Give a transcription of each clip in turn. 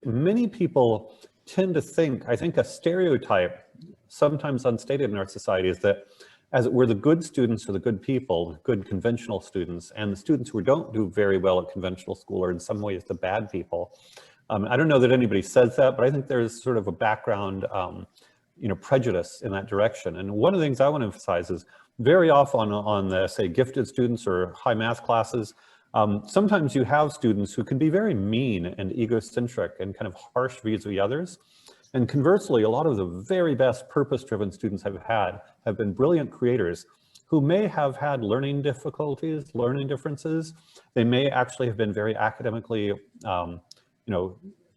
many people tend to think, I think a stereotype, sometimes unstated in our society, is that as it were, the good students are the good people, good conventional students, and the students who don't do very well at conventional school are in some ways the bad people. I don't know that anybody says that, but I think there's sort of a background prejudice in that direction. And one of the things I want to emphasize is very often on the, say, gifted students or high math classes, sometimes you have students who can be very mean and egocentric and kind of harsh vis-a-vis others. And conversely, a lot of the very best purpose-driven students I've had have been brilliant creators who may have had learning difficulties, learning differences. They may actually have been very academically,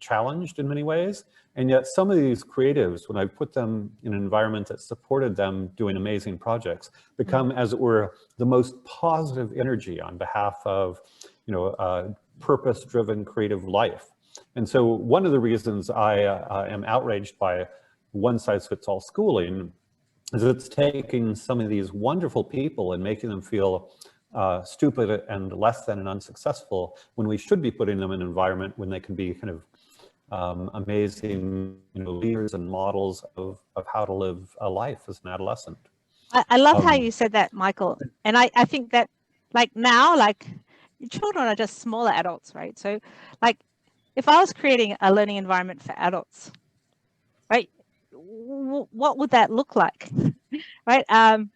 challenged in many ways. And yet some of these creatives, when I put them in an environment that supported them doing amazing projects, become, as it were, the most positive energy on behalf of, purpose-driven creative life. And so one of the reasons I am outraged by one-size-fits-all schooling is it's taking some of these wonderful people and making them feel stupid and less than and unsuccessful, when we should be putting them in an environment when they can be kind of amazing leaders and models of how to live a life as an adolescent. I love how you said that, Michael. And I think that now, children are just smaller adults, right? So if I was creating a learning environment for adults, right, what would that look like? Right? I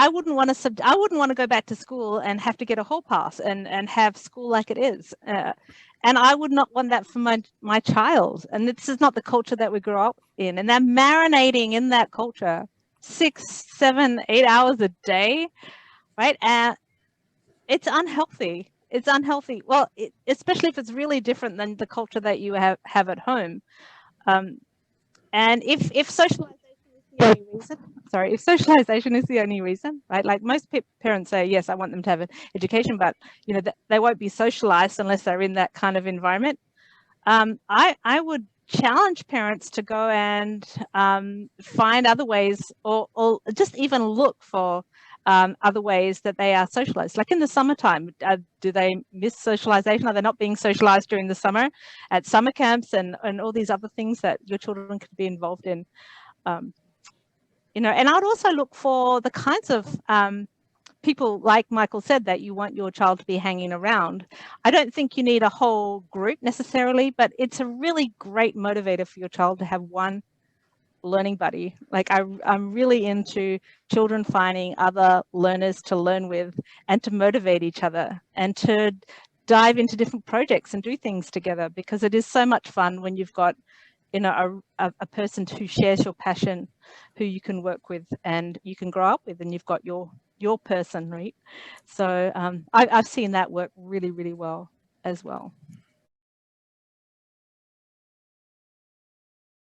wouldn't want to go back to school and have to get a hall pass and have school like it is. And I would not want that for my child. And this is not the culture that we grew up in. And they're marinating in that culture 6, 7, 8 hours a day, right? And it's unhealthy. It's unhealthy. Well, especially if it's really different than the culture that you have at home. And if socialization is the only reason, if socialization is the only reason, right? Like most parents say, yes, I want them to have an education, but they won't be socialized unless they're in that kind of environment. I would challenge parents to go and find other ways, or just even look for other ways that they are socialized. Like in the summertime, do they miss socialization? Are they not being socialized during the summer at summer camps and all these other things that your children could be involved in? And I'd also look for the kinds of people, like Michael said, that you want your child to be hanging around. I don't think you need a whole group necessarily, but it's a really great motivator for your child to have one learning buddy. I'm really into children finding other learners to learn with and to motivate each other and to dive into different projects and do things together, because it is so much fun when you've got a person who shares your passion, who you can work with and you can grow up with, and you've got your person, right? So I've seen that work really, really well as well.